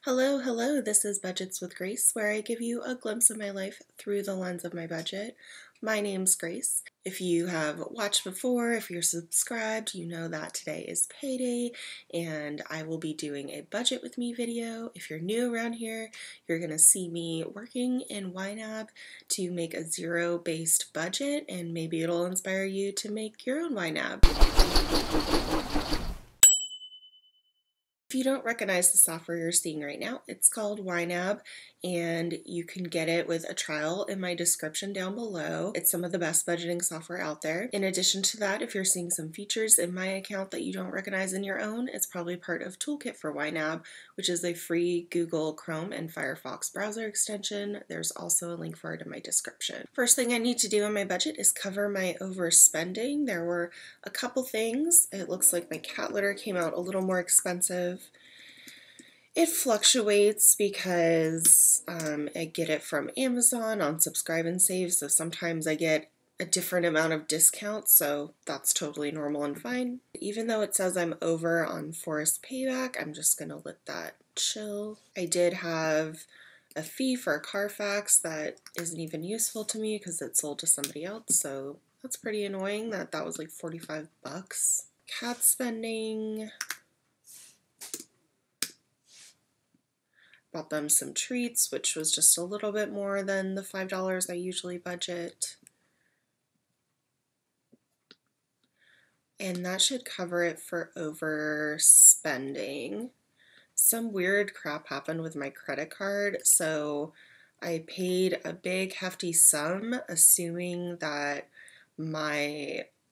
Hello, hello. This is Budgets with Grace, where I give you a glimpse of my life through the lens of my budget. My name's Grace. If you have watched before, if you're subscribed, you know that today is payday and I will be doing a budget with me video. If you're new around here, you're going to see me working in YNAB to make a zero-based budget, and maybe it'll inspire you to make your own YNAB. If you don't recognize the software you're seeing right now, it's called YNAB, and you can get it with a trial in my description down below. It's some of the best budgeting software out there. In addition to that, if you're seeing some features in my account that you don't recognize in your own, it's probably part of Toolkit for YNAB, which is a free Google Chrome and Firefox browser extension. There's also a link for it in my description. First thing I need to do on my budget is cover my overspending. There were a couple things. It looks like my cat litter came out a little more expensive. It fluctuates because I get it from Amazon on Subscribe and Save, so sometimes I get a different amount of discount, so that's totally normal and fine. Even though it says I'm over on Forest Payback, I'm just gonna let that chill. I did have a fee for a Carfax that isn't even useful to me because it's sold to somebody else, so that's pretty annoying that was like 45 bucks. Cat spending. Bought them some treats, which was just a little bit more than the $5 I usually budget. And that should cover it for overspending. Some weird crap happened with my credit card, so I paid a big hefty sum assuming that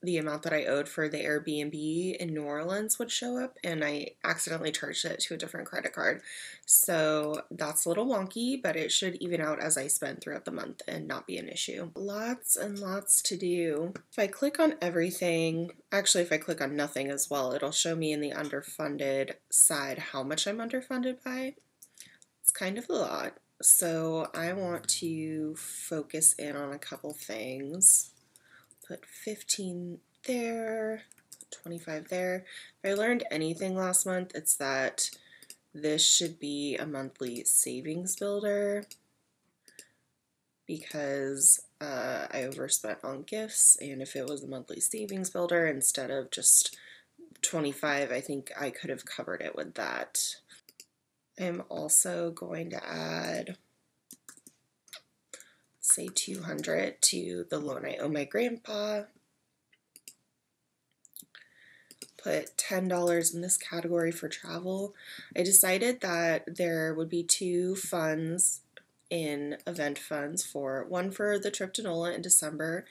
the amount that I owed for the Airbnb in New Orleans would show up, and I accidentally charged it to a different credit card. So that's a little wonky, but it should even out as I spend throughout the month and not be an issue. Lots and lots to do. If I click on everything, actually if I click on nothing as well, it'll show me in the underfunded side how much I'm underfunded by. It's kind of a lot. So I want to focus in on a couple things. Put 15 there, 25 there. If I learned anything last month, it's that this should be a monthly savings builder because I overspent on gifts, and if it was a monthly savings builder instead of just 25, I think I could have covered it with that. I'm also going to add, say, 200 to the loan I owe my grandpa. Put $10 in this category for travel. I decided that there would be two funds in event funds, one for the trip to NOLA in December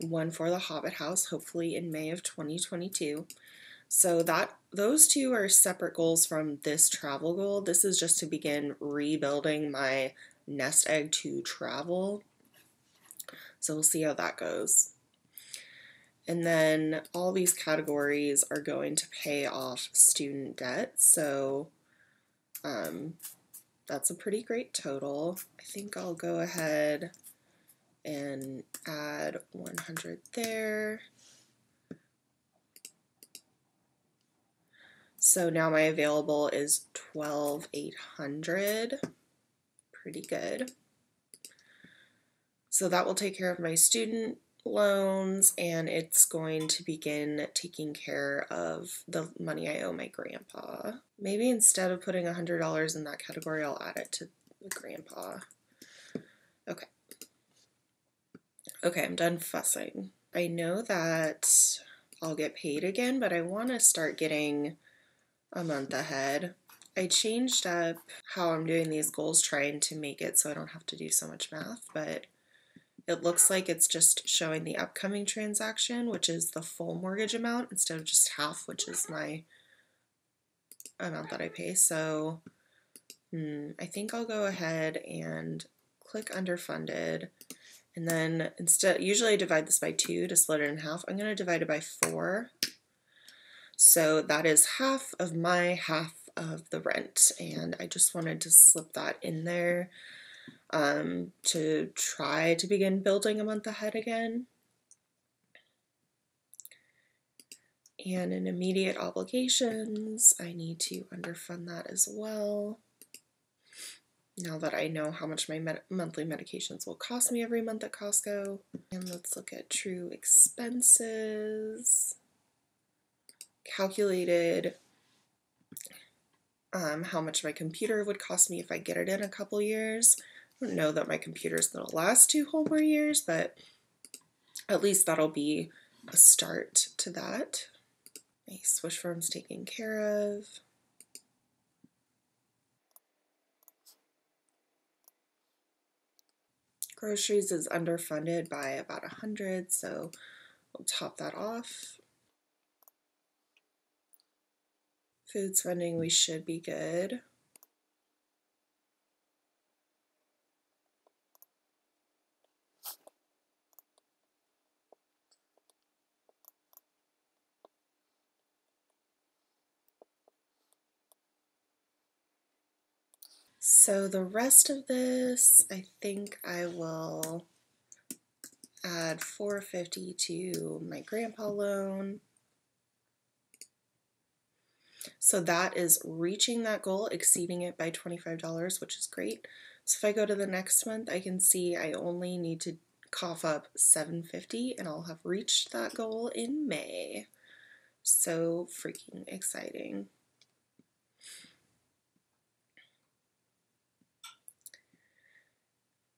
and one for the Hobbit House, hopefully in May of 2022. So those two are separate goals from this travel goal. This is just to begin rebuilding my nest egg to travel. So we'll see how that goes. And then all these categories are going to pay off student debt. So that's a pretty great total. I think I'll go ahead and add 100 there. So now my available is 12,800. Pretty good. So that will take care of my student loans, and it's going to begin taking care of the money I owe my grandpa. Maybe instead of putting $100 in that category, I'll add it to the grandpa. Okay. Okay, I'm done fussing. I know that I'll get paid again, but I want to start getting a month ahead. I changed up how I'm doing these goals, trying to make it so I don't have to do so much math, but it looks like it's just showing the upcoming transaction, which is the full mortgage amount, instead of just half, which is my amount that I pay. So I think I'll go ahead and click underfunded, and then usually I divide this by 2 to split it in half. I'm going to divide it by 4. So that is half of my half of the rent, and I just wanted to slip that in there to try to begin building a month ahead again. And in immediate obligations, I need to underfund that as well. now that I know how much my monthly medications will cost me every month at Costco. And let's look at true expenses. Calculated how much my computer would cost me if I get it in a couple years. I don't know that my computer is going to last 2 whole more years, but at least that'll be a start to that. Nice, Wish Firm's taken care of. Groceries is underfunded by about 100, so we'll top that off. Food spending, we should be good. So the rest of this, I think I will add $450 to my grandpa loan. So that is reaching that goal, exceeding it by $25, which is great. So if I go to the next month, I can see I only need to cough up $750 and I'll have reached that goal in May. So freaking exciting.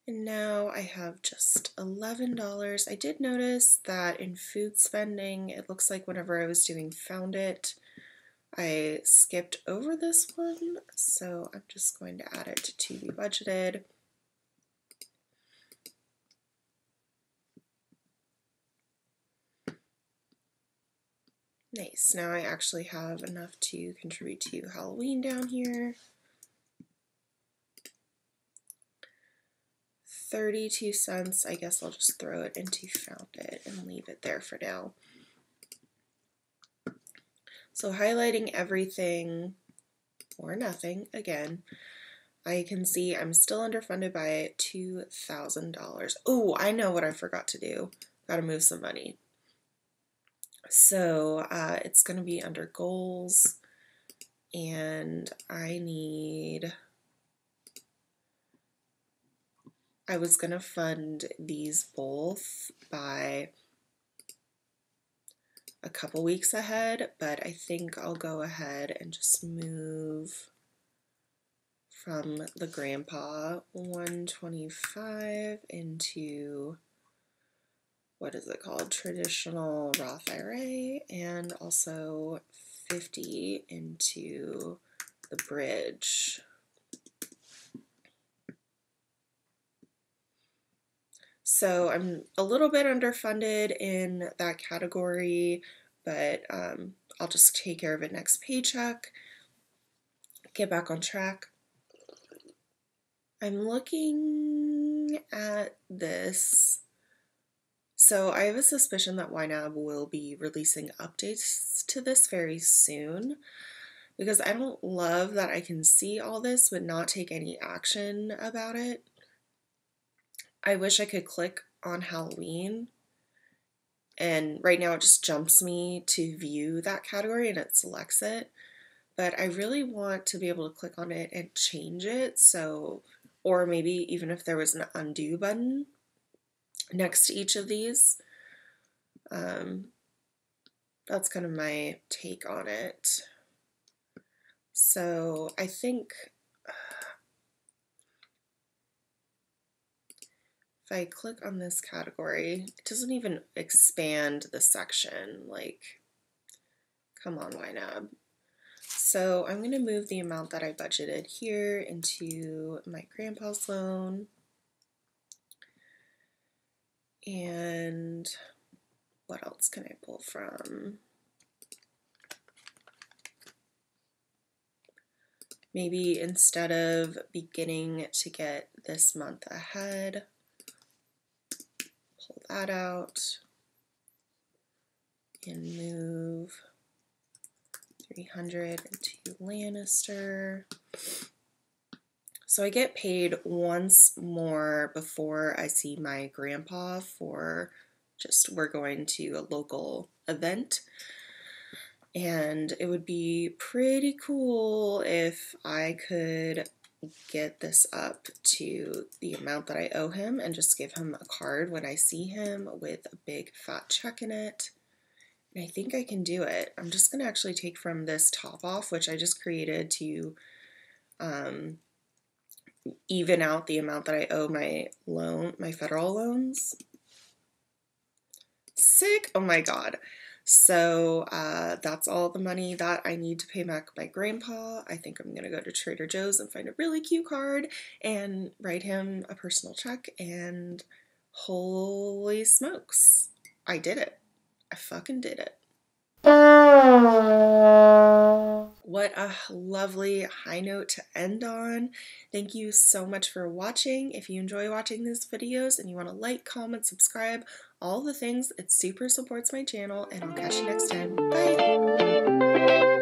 And now I have just $11. I did notice that in food spending, it looks like whenever I was doing Found It, I skipped over this one, so I'm just going to add it to be budgeted. Nice, now I actually have enough to contribute to Halloween down here. 32 cents, I guess I'll just throw it into Found It and leave it there for now. So highlighting everything or nothing again, I can see I'm still underfunded by $2,000. Oh, I know what I forgot to do. Gotta move some money. So it's gonna be under goals, and I was gonna fund these both by a couple weeks ahead, but I think I'll go ahead and just move from the grandpa 125 into, what is it called, traditional Roth IRA, and also 50 into the bridge. So I'm a little bit underfunded in that category, but I'll just take care of it next paycheck, get back on track. I'm looking at this. So I have a suspicion that YNAB will be releasing updates to this very soon, because I don't love that I can see all this but not take any action about it. I wish I could click on Halloween, and right now it just jumps me to view that category and it selects it, but I really want to be able to click on it and change it. So, or maybe even if there was an undo button next to each of these. That's kind of my take on it. So I think if I click on this category, it doesn't even expand the section. Like, come on, YNAB. So I'm going to move the amount that I budgeted here into my grandpa's loan. And what else can I pull from? Maybe instead of beginning to get this month ahead, pull that out and move 300 into Lannister. So I get paid once more before I see my grandpa for just, we're going to a local event. And it would be pretty cool if I could get this up to the amount that I owe him and just give him a card when I see him with a big fat check in it. And I think I can do it. I'm just going to actually take from this top off, which I just created to even out the amount that I owe my federal loans. Sick! Oh my god. So that's all the money that I need to pay back my grandpa. I think I'm going to go to Trader Joe's and find a really cute card and write him a personal check, and holy smokes, I did it. I fucking did it. What a lovely high note to end on. Thank you so much for watching. If you enjoy watching these videos and you want to like, comment, subscribe, all the things, it super supports my channel, and I'll catch you next time. Bye!